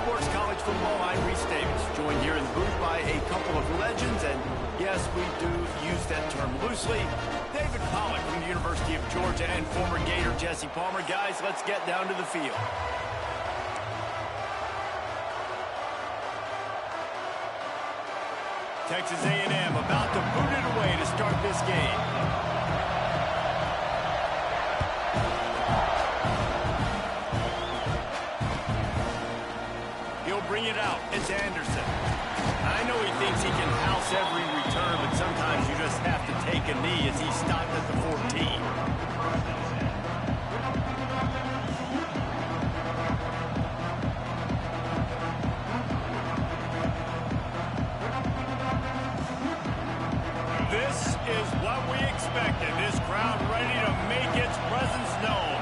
Sports College Football. I'm Reese Davis, joined here in the booth by a couple of legends, and yes, we do use that term loosely. David Pollack from the University of Georgia and former Gator Jesse Palmer. Guys, let's get down to the field. Texas A&M about to boot it away to start this game. He'll bring it out. It's Anderson. I know he thinks he can house every return, but sometimes you just have to take a knee as he stopped at the 14. This is what we expected. This crowd ready to make its presence known.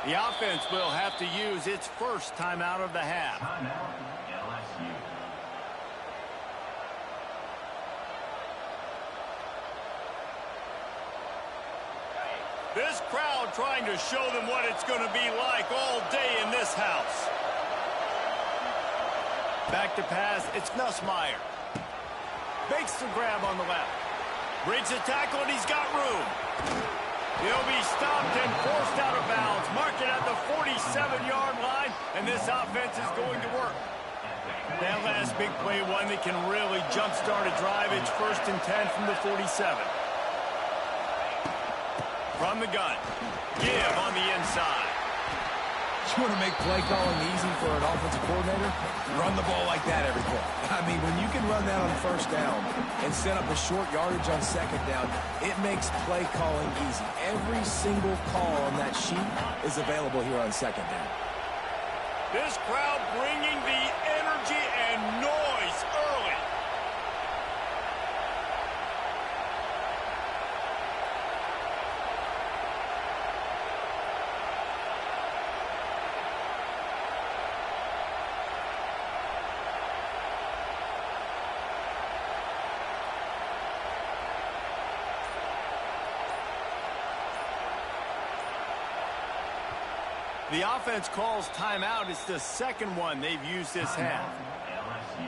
The offense will have to use its first timeout of the half. LSU. This crowd trying to show them what it's going to be like all day in this house. Back to pass, it's Nussmeier. Makes the grab on the left. Breaks the tackle, and he's got room. He'll be stopped and forced out of bounds. Mark it at the 47-yard line, and this offense is going to work. That last big play, one that can really jumpstart a drive. It's 1st and 10 from the 47. From the gun. Give on the inside. You want to make play calling easy for an offensive coordinator? Run the ball like that every play. I mean, when you can run that on first down and set up a short yardage on second down, it makes play calling easy. Every single call on that sheet is available here on second down. This crowd bringing the energy and noise early. The offense calls timeout. It's the second one they've used this half. LSU.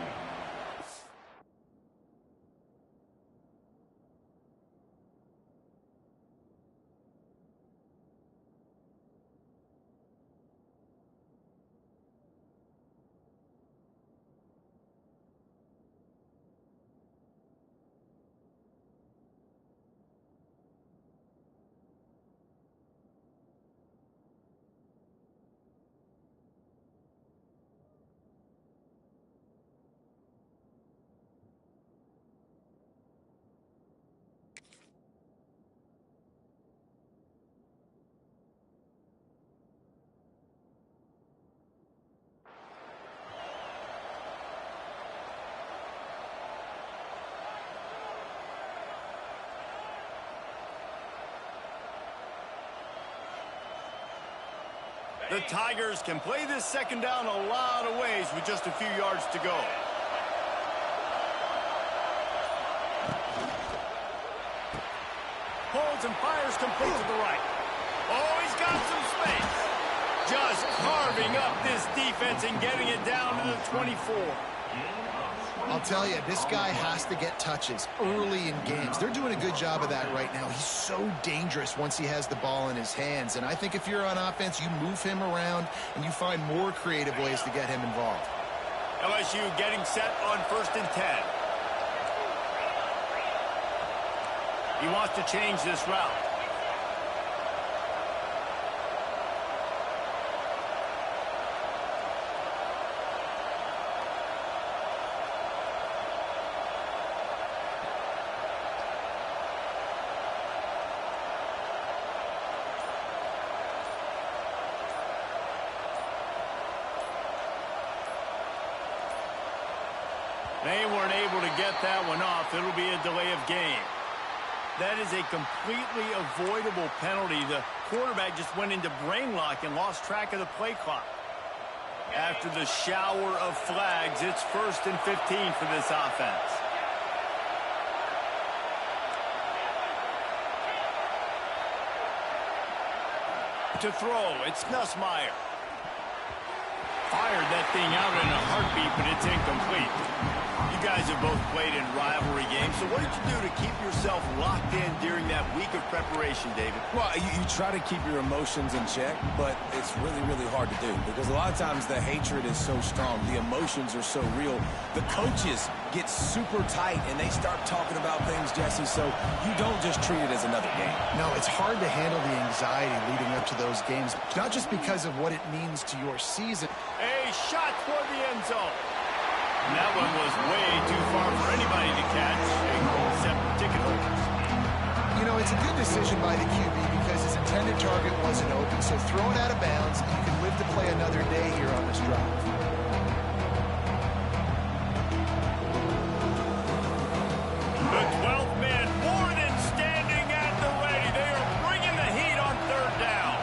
The Tigers can play this second down a lot of ways with just a few yards to go. Holds and fires complete to the right. Oh, he's got some space. Just carving up this defense and getting it down to the 24. I'll tell you, this guy has to get touches early in games. They're doing a good job of that right now. He's so dangerous once he has the ball in his hands. And I think if you're on offense, you move him around and you find more creative ways to get him involved. LSU getting set on 1st and 10. He wants to change this route. They weren't able to get that one off. It'll be a delay of game. That is a completely avoidable penalty. The quarterback just went into brain lock and lost track of the play clock. After the shower of flags, it's 1st and 15 for this offense. To throw, it's Nussmeier. Fired that thing out in a heartbeat, but it's incomplete. You guys have both played in rivalry games, so what did you do to keep yourself locked in during that week of preparation, David? Well, you try to keep your emotions in check, but it's really, really hard to do because a lot of times the hatred is so strong. The emotions are so real. The coaches get super tight, and they start talking about things, Jesse, so you don't just treat it as another game. No, it's hard to handle the anxiety leading up to those games, not just because of what it means to your season. A shot toward the end zone. And that one was way too far for anybody to catch, except ticket holders. You know, it's a good decision by the QB because his intended target wasn't open, so throw it out of bounds, and you can live to play another day here on this drive. The 12th man more than standing at the ready. They are bringing the heat on third down.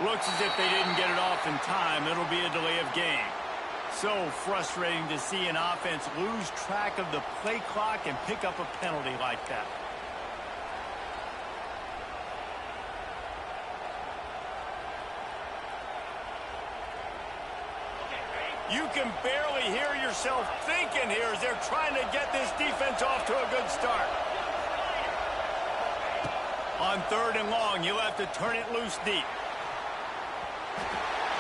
Looks as if they didn't get it off in time. It'll be a delay of game. So frustrating to see an offense lose track of the play clock and pick up a penalty like that. You can barely hear yourself thinking here as they're trying to get this defense off to a good start. On third and long, you'll have to turn it loose deep.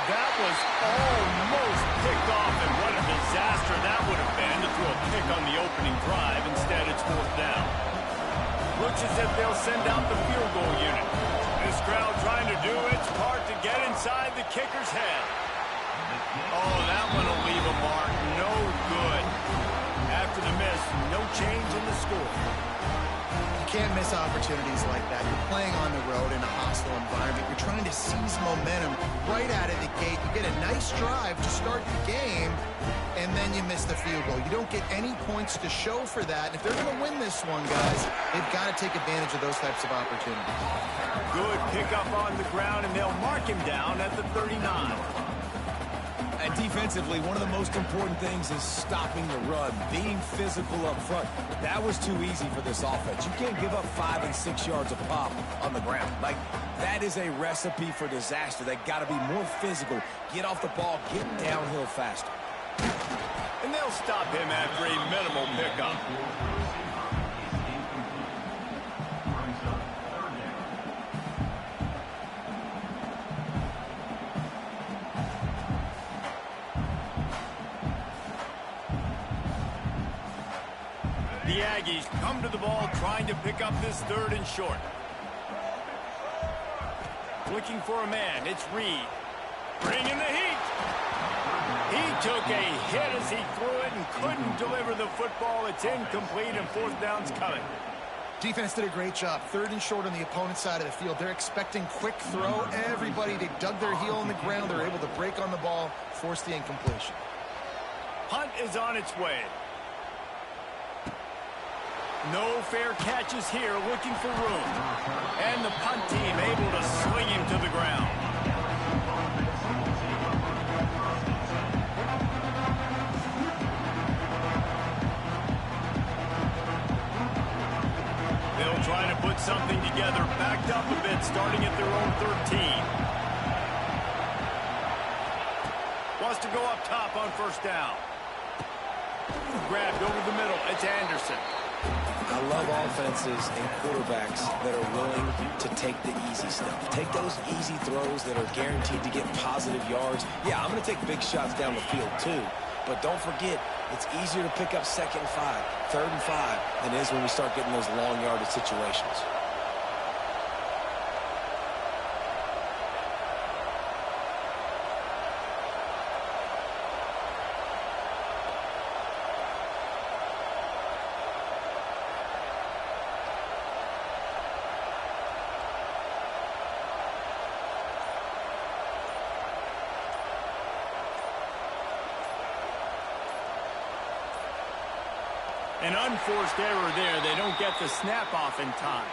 That was almost picked off, and what a disaster that would have been to throw a pick on the opening drive. Instead, it's fourth down. Looks as if they'll send out the field goal unit. This crowd trying to do its part to get inside the kicker's head. Oh, that one will leave a mark. No good. After the miss, no change in the score. You can't miss opportunities like that. You're playing on the road in a hostile environment. You're trying to seize momentum right out of the gate. You get a nice drive to start the game, and then you miss the field goal. You don't get any points to show for that. And if they're going to win this one, guys, they've got to take advantage of those types of opportunities. Good pickup on the ground, and they'll mark him down at the 39. And defensively, one of the most important things is stopping the run, being physical up front. That was too easy for this offense. You can't give up 5 and 6 yards of pop on the ground. Like, that is a recipe for disaster. They got to be more physical, get off the ball, get downhill faster. And they'll stop him after a minimal pickup. The Aggies come to the ball trying to pick up this third and short. Looking for a man, it's Reed. Bringing the heat. He took a hit as he threw it and couldn't deliver the football. It's incomplete and fourth down's coming. Defense did a great job. Third and short on the opponent's side of the field. They're expecting quick throw. Everybody, they dug their heel in the ground. They're able to break on the ball, force the incompletion. Punt is on its way. No fair catches here, looking for room. And the punt team able to swing him to the ground. They'll try to put something together, backed up a bit, starting at their own 13. Wants to go up top on first down. Grabbed over the middle, it's Anderson. I love offenses and quarterbacks that are willing to take the easy stuff. Take those easy throws that are guaranteed to get positive yards. Yeah, I'm going to take big shots down the field too. But don't forget, it's easier to pick up second and 5, third and 5 than it is when we start getting those long yardage situations. An unforced error there. They don't get the snap off in time.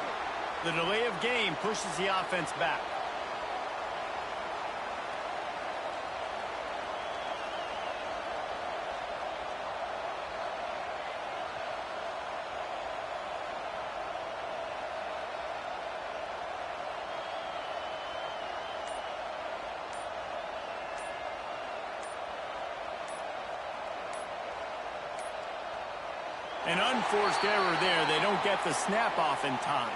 The delay of game pushes the offense back. An unforced error there. They don't get the snap off in time.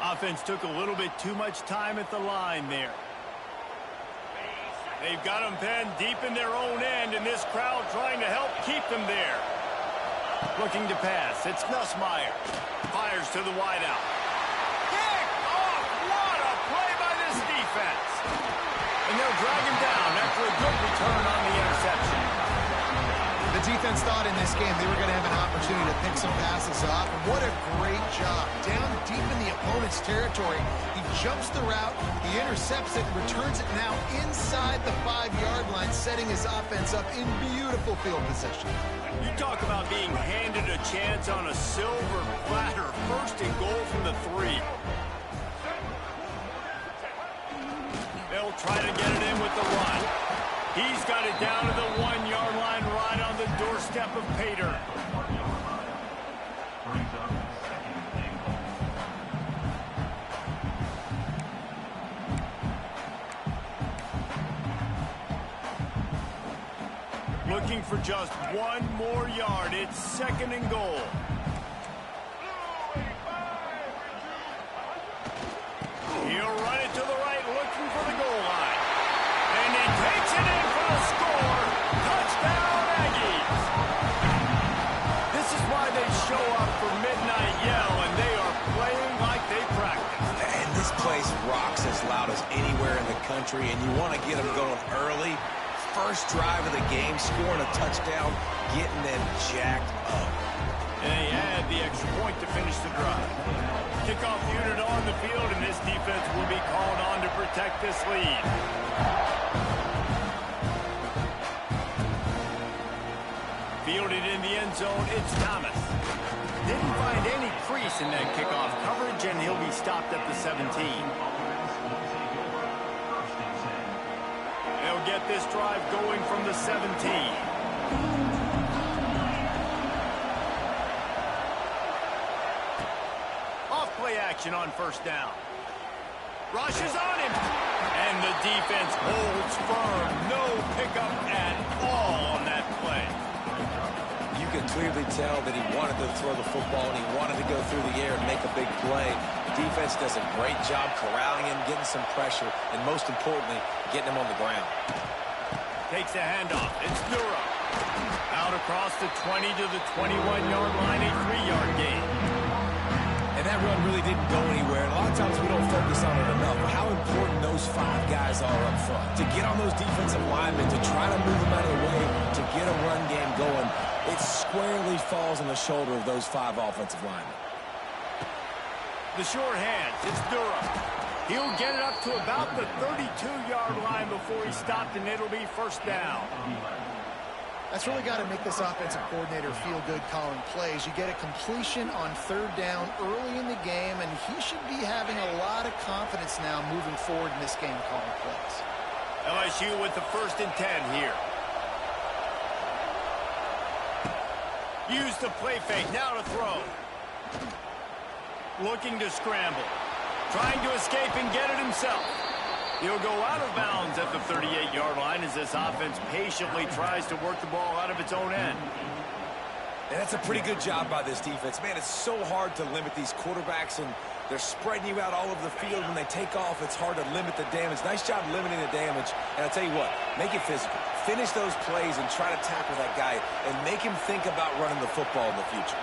Offense took a little bit too much time at the line there. They've got them penned deep in their own end, and this crowd trying to help keep them there. Looking to pass. It's Nussmeier. Fires to the wideout. Pick off! What a play by this defense. And they'll drag him down after a good return on the interception. The defense thought in this game they were going to have an opportunity to pick some passes off. And what a great job. Down deep in the opponent's territory, he jumps the route, he intercepts it, returns it now inside the 5-yard line, setting his offense up in beautiful field position. You talk about being handed a chance on a silver platter. First and goal from the 3. They'll try to get it in with the run. He's got it down to the 1-yard line right on the doorstep of Pater. Looking for just 1 more yard. It's 2nd and goal. He'll run it to the right, looking for the goal line. And he takes it in for the score. Touchdown, Aggies. This is why they show up for Midnight Yell, and they are playing like they practice. And this place rocks as loud as anywhere in the country, and you want to get them going early. First drive of the game, scoring a touchdown, getting them jacked up. And they add the extra point to finish the drive. Kickoff unit on the field, and this defense will be called on to protect this lead. Fielded in the end zone, it's Thomas. Didn't find any crease in that kickoff coverage, and he'll be stopped at the 17. They'll get this drive going from the 17. Play action on first down. Rushes on him. And the defense holds firm. No pickup at all on that play. You can clearly tell that he wanted to throw the football and he wanted to go through the air and make a big play. Defense does a great job corralling him, getting some pressure, and most importantly, getting him on the ground. Takes the handoff. It's Durham. Out across the 20 to the 21-yard line, a 3-yard gain. And that run really didn't go anywhere. And a lot of times we don't focus on it enough. But how important those 5 guys are up front. To get on those defensive linemen, to try to move them out of the way, to get a run game going, it squarely falls on the shoulder of those 5 offensive linemen. The short hands, it's Durham. He'll get it up to about the 32-yard line before he's stopped, and it'll be first down. That's really got to make this offensive coordinator feel good calling plays. You get a completion on 3rd down early in the game, and he should be having a lot of confidence now moving forward in this game calling plays. LSU with the 1st and 10 here. Use the play fake, now to throw. Looking to scramble. Trying to escape and get it himself. He'll go out of bounds at the 38-yard line as this offense patiently tries to work the ball out of its own end. And that's a pretty good job by this defense. Man, it's so hard to limit these quarterbacks, and they're spreading you out all over the field. When they take off, it's hard to limit the damage. Nice job limiting the damage. And I'll tell you what, make it physical. Finish those plays and try to tackle that guy and make him think about running the football in the future.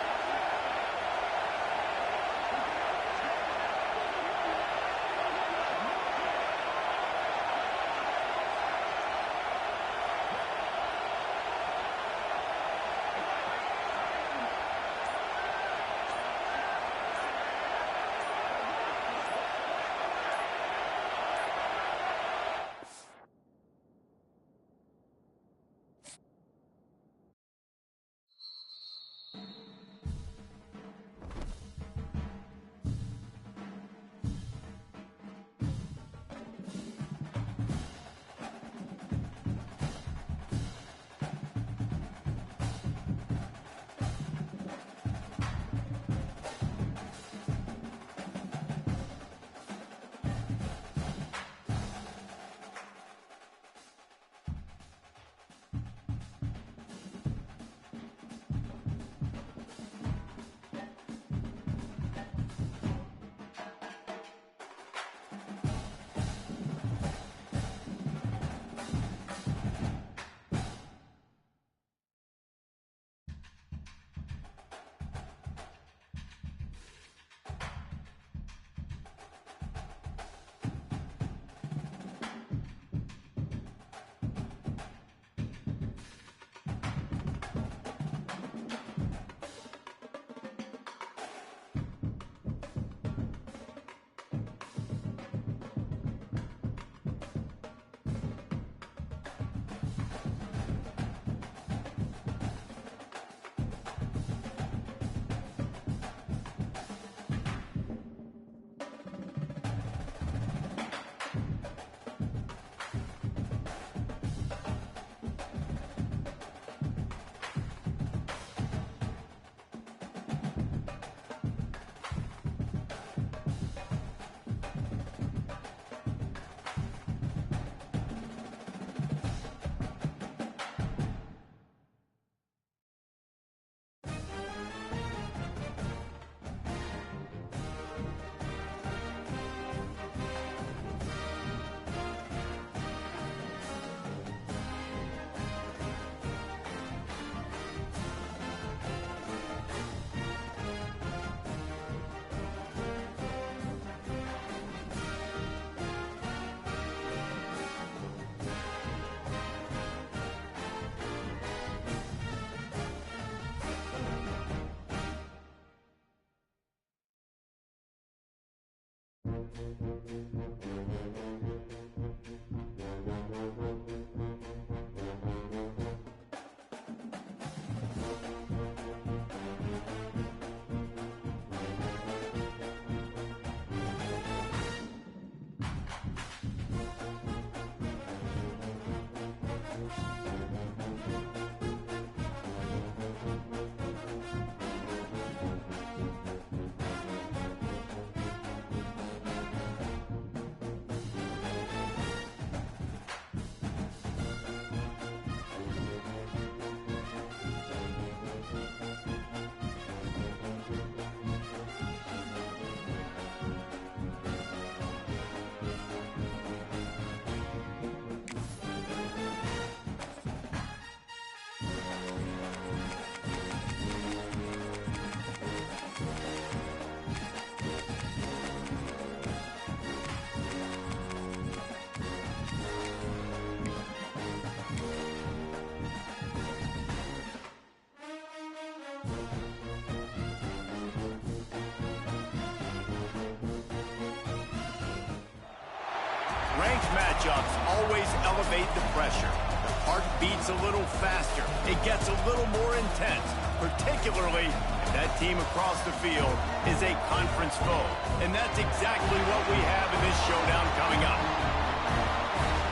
Ranked matchups always elevate the pressure. The heart beats a little faster. It gets a little more intense, particularly if that team across the field is a conference foe. And that's exactly what we have in this showdown coming up.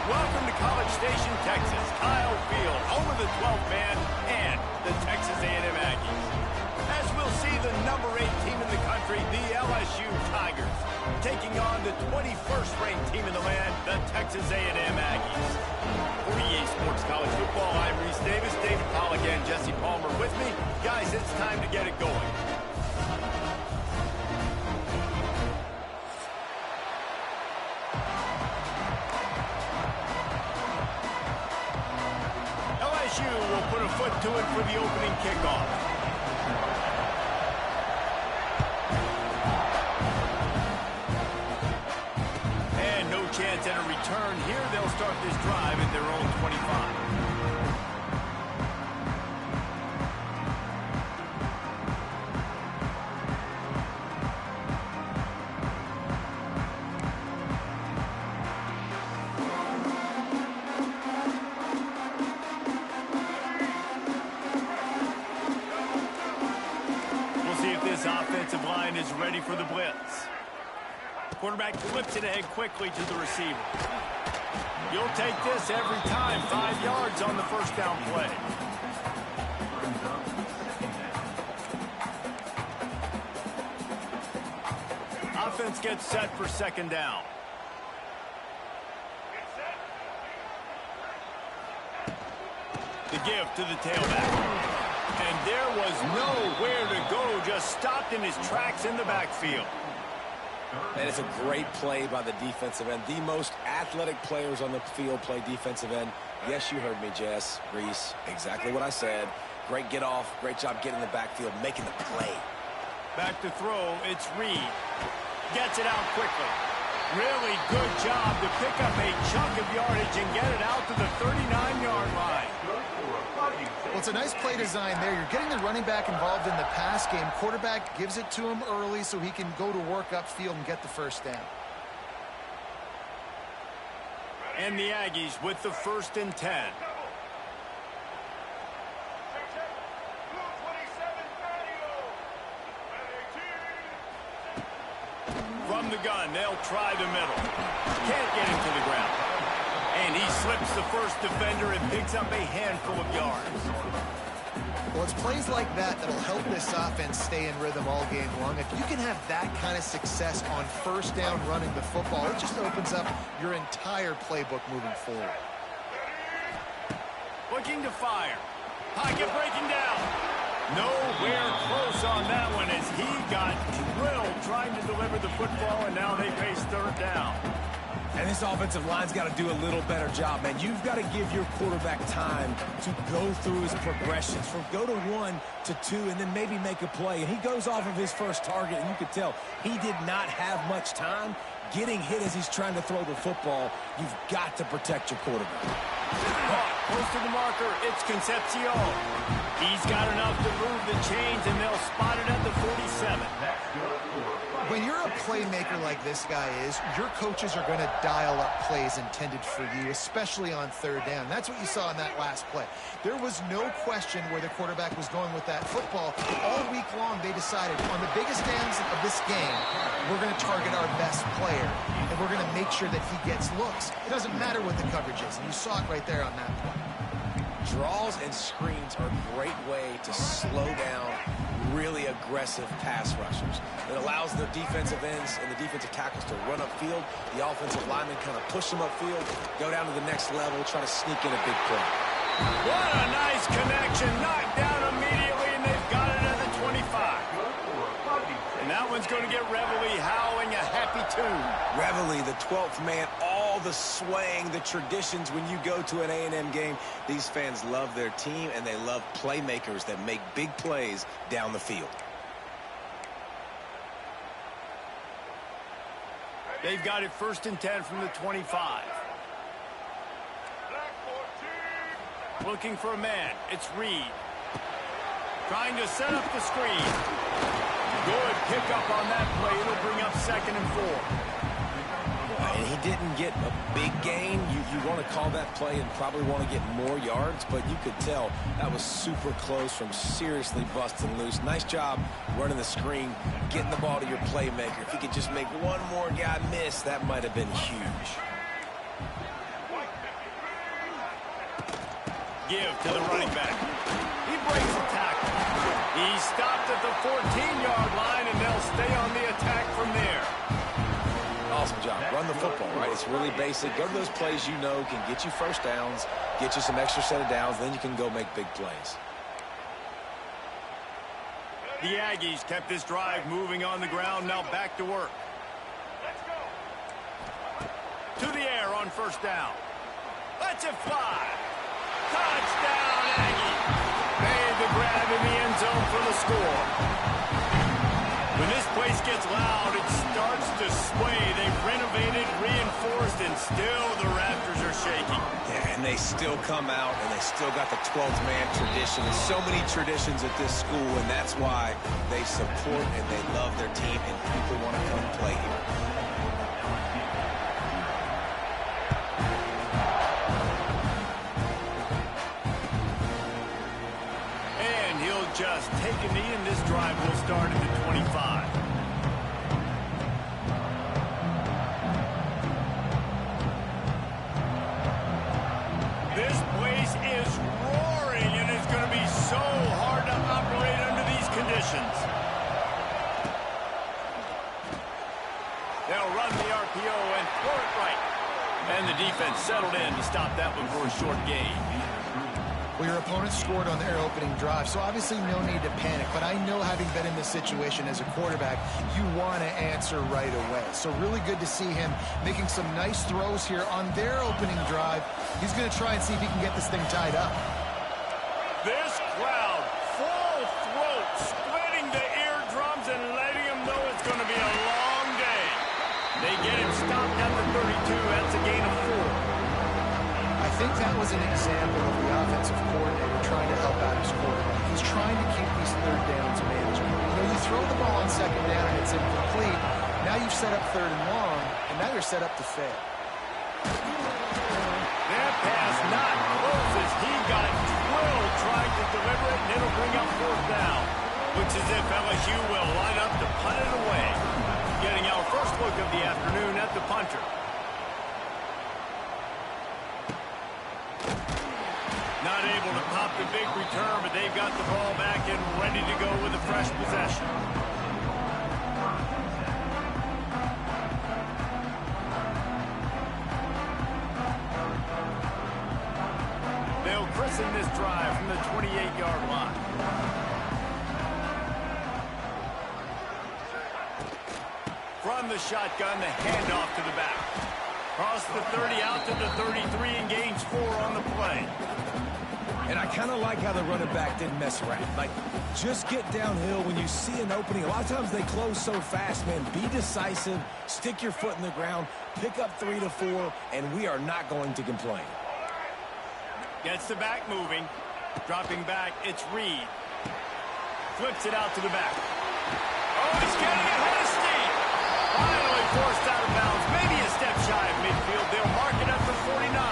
Welcome to College Station, Texas. Kyle Field, home of the 12th man and the Texas A&M Aggies. As we'll see the number 8 team in the country, the LSU Tigers, taking on the 21st ranked team in the land, the Texas A&M Aggies. For EA Sports College Football, I'm Reese Davis, David Pollack and Jesse Palmer with me. Guys, it's time to get it going. LSU will put a foot to it for the opening kickoff. Chance at a return here. They'll start this drive at their own 25. We'll see if this offensive line is ready for the blitz. Quarterback flips it ahead quickly to the receiver. You'll take this every time. 5 yards on the first down play. Offense gets set for second down. The give to the tailback. And there was nowhere to go. Just stopped in his tracks in the backfield. And it's a great play by the defensive end. The most athletic players on the field play defensive end. Yes, you heard me, Jess, Reese. Exactly what I said. Great get off. Great job getting in the backfield, making the play. Back to throw. It's Reed. Gets it out quickly. Really good job to pick up a chunk of yardage and get it out to the 39-yard line. Well, it's a nice play design there. You're getting the running back involved in the pass game. Quarterback gives it to him early so he can go to work upfield and get the first down. And the Aggies with the 1st and 10. From the gun, they'll try the middle. Can't get him to the ground. And he slips the first defender and picks up a handful of yards. Well, it's plays like that that'll help this offense stay in rhythm all game long. If you can have that kind of success on first down running the football, it just opens up your entire playbook moving forward. Looking to fire. Pocket breaking down. Nowhere close on that one as he got drilled trying to deliver the football, and now they face 3rd down. And this offensive line's got to do a little better job, man. You've got to give your quarterback time to go through his progressions from go to 1 to 2 and then maybe make a play. And he goes off of his first target, and you could tell he did not have much time. getting hit as he's trying to throw the football. You've got to protect your quarterback. Close to the marker, it's Concepcion. He's got enough to move the chains, and they'll spot it at the 47. When you're a playmaker like this guy is, your coaches are going to dial up plays intended for you, especially on third down. That's what you saw in that last play. There was no question where the quarterback was going with that football. All week long, they decided on the biggest downs of this game, we're going to target our best player, and we're going to make sure that he gets looks. It doesn't matter what the coverage is, and you saw it right there on that play. Draws and screens are a great way to slow down really aggressive pass rushers. It allows the defensive ends and the defensive tackles to run upfield. The offensive linemen kind of push them upfield, go down to the next level, try to sneak in a big play. What a nice connection. Knocked down immediately, and they've got it at the 25. And that one's going to get Reveille howling a happy tune. Reveille, the 12th man, all the swaying, the traditions when you go to an A&M game. These fans love their team, and they love playmakers that make big plays down the field. They've got it 1st and 10 from the 25. Looking for a man. It's Reed. Trying to set up the screen. Good pickup on that play. It'll bring up 2nd and 4. And he didn't get a big gain. You want to call that play and probably want to get more yards, but you could tell that was super close from seriously busting loose. Nice job running the screen, getting the ball to your playmaker. If he could just make one more guy miss, that might have been huge. Give to the running back. He breaks the tackle. He stopped at the 14-yard line, and they'll stay on the attack from there. Awesome job. Run the football, right? It's really basic. Go to those plays you know can get you first downs, get you some extra set of downs, then you can go make big plays. The Aggies kept this drive moving on the ground. Now back to work. To the air on 1st down. Let's it fly. Touchdown, Aggie. Made the grab in the end zone for the score. When this place gets loud, it starts to sway. They've renovated, reinforced, and still the Raptors are shaking. Yeah, and they still come out, and they still got the 12th man tradition. There's so many traditions at this school, and that's why they support and they love their team, and people want to come play here. Just take a knee, and this drive will start at the 25. This place is roaring, and it's going to be so hard to operate under these conditions. They'll run the RPO and throw it right. And the defense settled in to stop that one for a short gain. Well, your opponent scored on their opening drive, so obviously no need to panic. But I know, having been in this situation as a quarterback, you want to answer right away. So really good to see him making some nice throws here on their opening drive. He's going to try and see if he can get this thing tied up. This crowd, full throat, splitting the eardrums and letting him know it's going to be a long day. They get him stopped at the 32. That's a gain of 4. I think that was an example of the offensive coordinator trying to help out his quarterback. He's trying to keep these third downs manageable. You know, you throw the ball on 2nd down and it's incomplete. Now you've set up 3rd and long, and now you're set up to fail. That pass not close as he got drilled trying to deliver it, and it'll bring up 4th down. Looks as if LSU will line up to punt it away. Getting our first look of the afternoon at the punter. Not able to pop the big return, but they've got the ball back and ready to go with a fresh possession. They'll christen this drive from the 28-yard line. From the shotgun, the handoff to the back. Cross the 30 out to the 33 and gains 4 on the play. And I kind of like how the running back didn't mess around. Like, just get downhill when you see an opening. A lot of times they close so fast, man. Be decisive, stick your foot in the ground, pick up 3 to 4, and we are not going to complain. Gets the back moving. Dropping back, it's Reed. Flips it out to the back. Oh, he's getting ahead of steam. Finally forced out of bounds. Maybe a step shy of midfield. They'll mark it up for 49.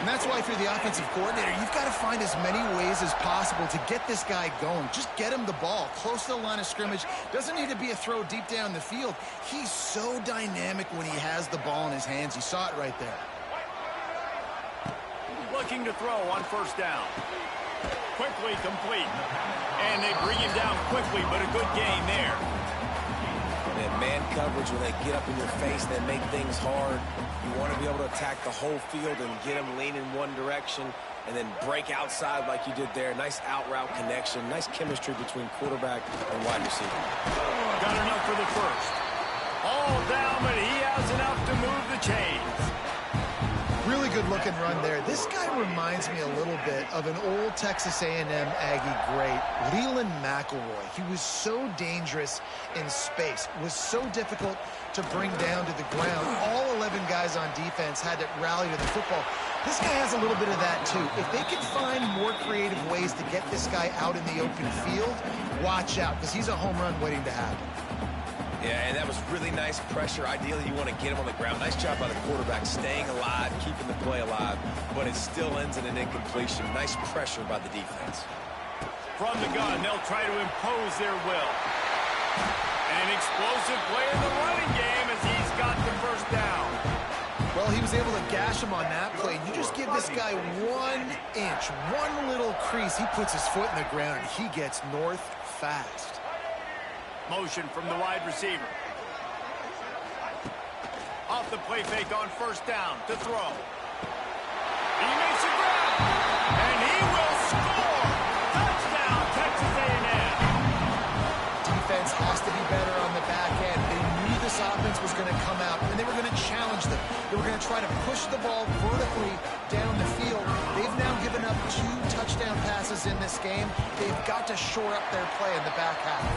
And that's why if you're the offensive coordinator, you've got to find as many ways as possible to get this guy going. Just get him the ball close to the line of scrimmage. Doesn't need to be a throw deep down the field. He's so dynamic when he has the ball in his hands. You saw it right there. Looking to throw on first down. Quickly complete. And they bring him down quickly, but a good gain there. And man coverage, when they get up in your face, they make things hard. You want to be able to attack the whole field and get them leaning one direction and then break outside like you did there. Nice out route connection. Nice chemistry between quarterback and wide receiver. Got enough for the first. All down, but he has enough to move the chains. Really good looking run there. This guy reminds me a little bit of an old Texas A&M Aggie great, Leland McElroy. He was so dangerous in space, was so difficult to bring down to the ground. All 11 guys on defense had to rally to the football. This guy has a little bit of that too. If they can find more creative ways to get this guy out in the open field, watch out, because he's a home run waiting to happen. Yeah, and that was really nice pressure. Ideally, you want to get him on the ground. Nice job by the quarterback, staying alive, keeping the play alive, but it still ends in an incompletion. Nice pressure by the defense. From the gun, they'll try to impose their will. An explosive play in the running game as he's got the first down. Well, he was able to gash him on that play. You just give this guy 1 inch, one little crease, he puts his foot in the ground, and he gets north fast. Motion from the wide receiver. Off the play fake on first down to throw. He makes a grab, and he will score. Touchdown, Texas A&M. Defense has to be better on the back end. They knew this offense was going to come out, and they were going to challenge them. They were going to try to push the ball vertically down the field. They've now given up 2 touchdown passes in this game. They've got to shore up their play in the back half.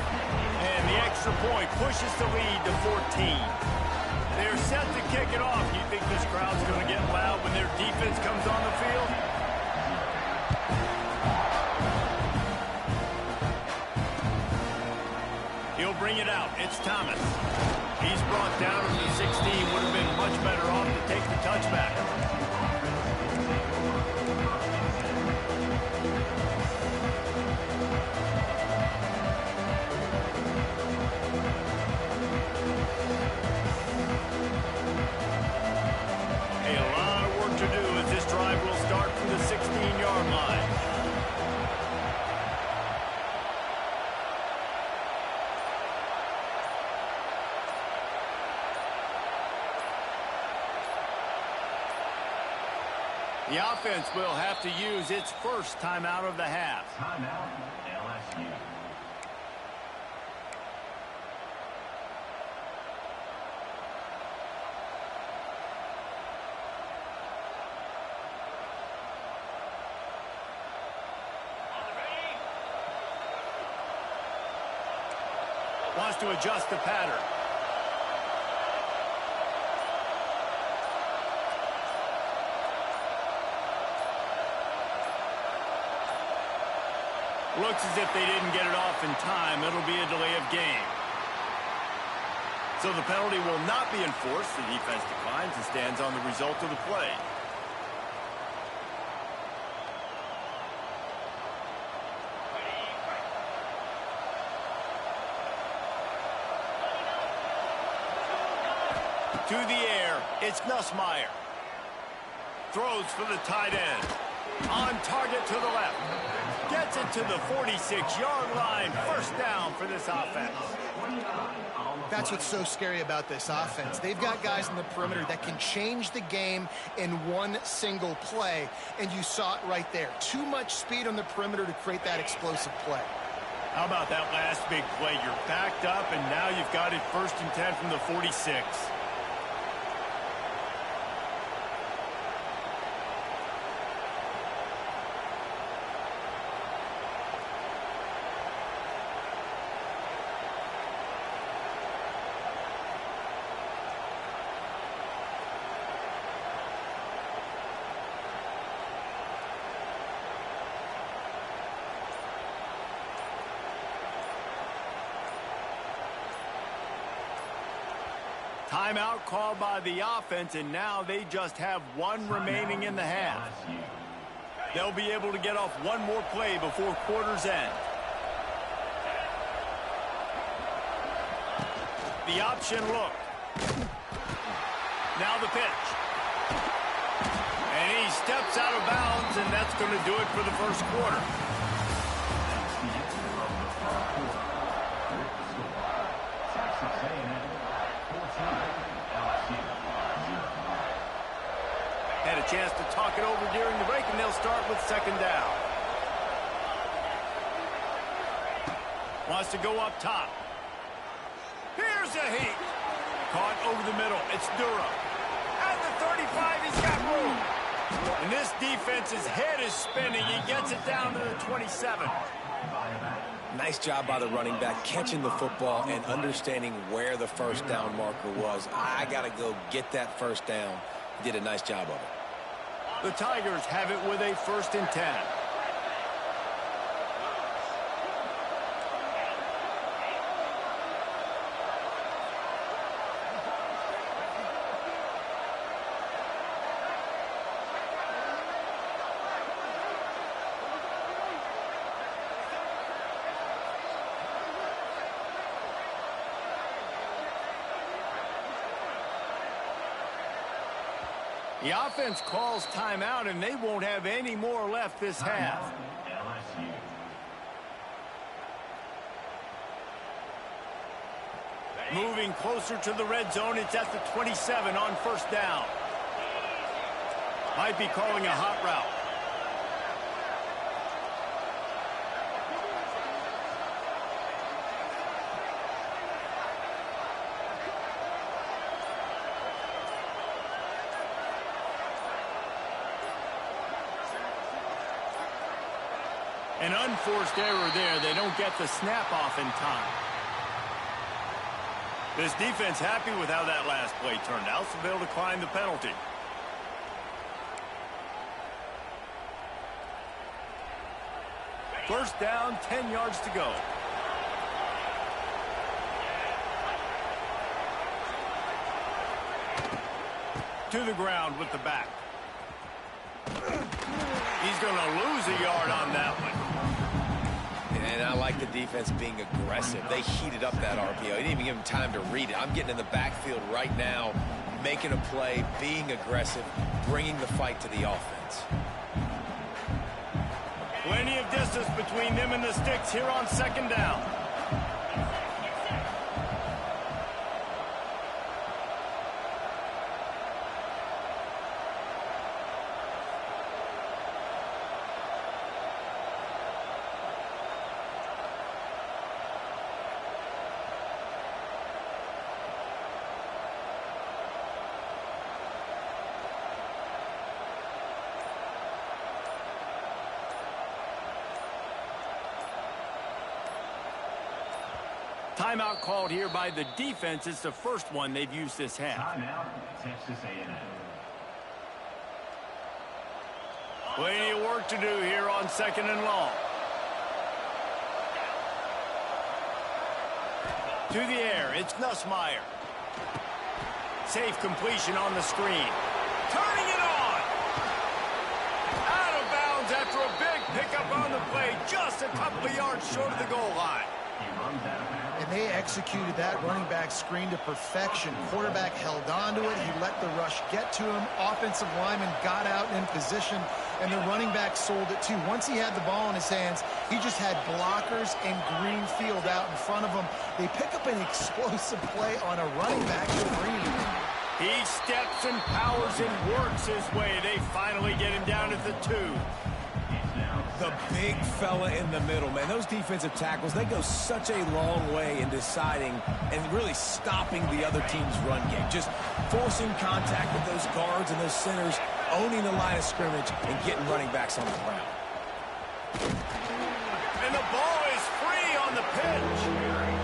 And the extra point pushes the lead to 14. They're set to kick it off. You think this crowd's going to get loud when their defense comes on the field? He'll bring it out. It's Thomas. He's brought down to the 16. Would have been much better off to take the touchback. The offense will have to use its first timeout of the half. Timeout, LSU. Wants to adjust the pattern. Looks as if they didn't get it off in time. It'll be a delay of game. So the penalty will not be enforced. The defense declines and stands on the result of the play. To the air, it's Nussmeier. Throws for the tight end. On target to the left. Gets it to the 46-yard line. First down for this offense. That's what's so scary about this offense. They've got guys in the perimeter that can change the game in one single play, and you saw it right there. Too much speed on the perimeter to create that explosive play. How about that last big play? You're backed up, and now you've got it 1st and 10 from the 46. Timeout called by the offense, and now they just have one remaining in the half. They'll be able to get off one more play before quarter's end. The option look. Now the pitch. And he steps out of bounds, and that's going to do it for the first quarter. Had a chance to talk it over during the break, and they'll start with second down. Wants to go up top. Here's a heat. Caught over the middle. It's Durham. At the 35, he's got room. And this defense's head is spinning. He gets it down to the 27. Nice job by the running back catching the football and understanding where the first down marker was. I got to go get that first down. He did a nice job of it. The Tigers have it with a 1st and 10. The offense calls timeout, and they won't have any more left this half. Moving closer to the red zone, it's at the 27 on first down. Might be calling a hot route. An unforced error there. They don't get the snap off in time. This defense happy with how that last play turned out, so they'll decline the penalty. First down, 10 yards to go. To the ground with the back. He's going to lose a yard on that one. And I like the defense being aggressive. They heated up that RPO. He didn't even give him time to read it. I'm getting in the backfield right now, making a play, being aggressive, bringing the fight to the offense. Plenty of distance between them and the sticks here on second down. Timeout called here by the defense. It's the first one they've used this half. Timeout, Texas A&M. Plenty of work to do here on second and long. To the air, it's Nussmeier. Safe completion on the screen. Turning it on. Out of bounds after a big pickup on the play, just a couple of yards short of the goal line. And they executed that running back screen to perfection. Quarterback held on to it. He let the rush get to him. Offensive lineman got out in position, and the running back sold it too. Once he had the ball in his hands, he just had blockers and green field out in front of him. They pick up an explosive play on a running back to Green. He steps and powers and works his way. They finally get him down at the 2. The big fella in the middle, man. Those defensive tackles, they go such a long way in deciding and really stopping the other team's run game. Just forcing contact with those guards and those centers, owning the line of scrimmage, and getting running backs on the ground. And the ball is free on the pitch.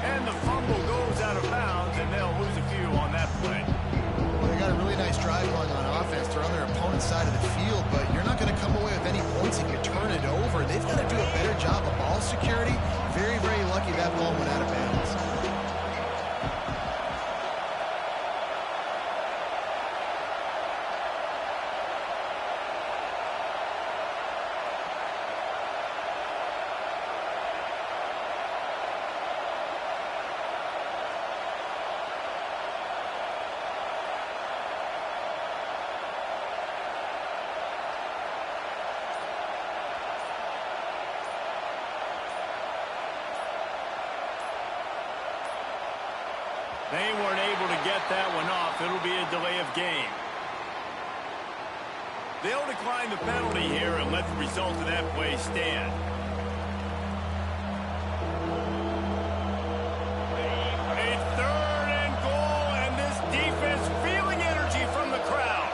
And the fumble goes out of bounds, and they'll lose a few on that play. Well, they got a really nice drive going on offense. They're on their opponent's side of the field, but you're not going to come away with any points if you turn it over. They've got to do a better job of ball security. Very, very lucky that ball went out of bounds. They weren't able to get that one off. It'll be a delay of game. They'll decline the penalty here and let the result of that play stand. A 3rd and goal, and this defense feeling energy from the crowd.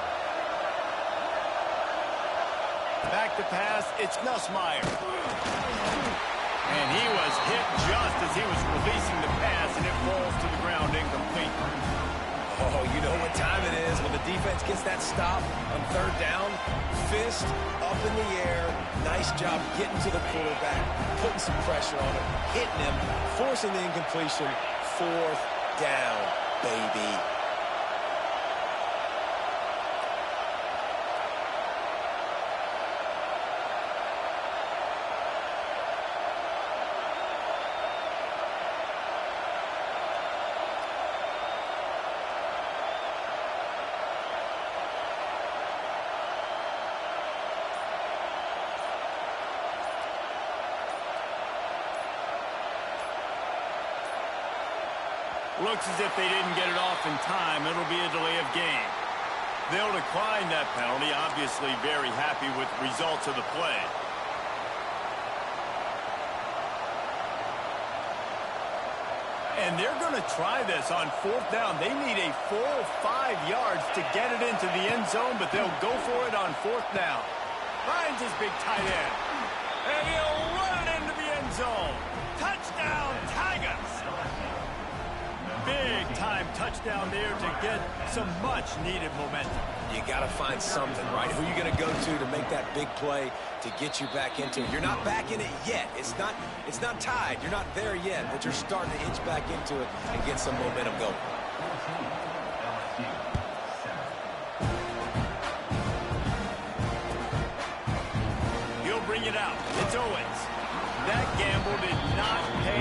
Back to pass, it's Nussmeier. And he was hit just as he was releasing the pass, and it falls to the ground incomplete. Oh, you know what time it is when the defense gets that stop on 3rd down. Fist up in the air. Nice job getting to the quarterback, putting some pressure on him, hitting him, forcing the incompletion. 4th down, baby. Looks as if they didn't get it off in time. It'll be a delay of game. They'll decline that penalty. Obviously very happy with the results of the play. And they're going to try this on 4th down. They need a full 5 yards to get it into the end zone, but they'll go for it on 4th down. Finds his big tight end. And he'll run it into the end zone. Touchdown, Tigers! Big-time touchdown there to get some much-needed momentum. You got to find something, right? Who are you going to go to make that big play to get you back into it? You're not back in it yet. It's not tied. You're not there yet, but you're starting to inch back into it and get some momentum going. He'll bring it out. It's Owens. That gamble did not pay.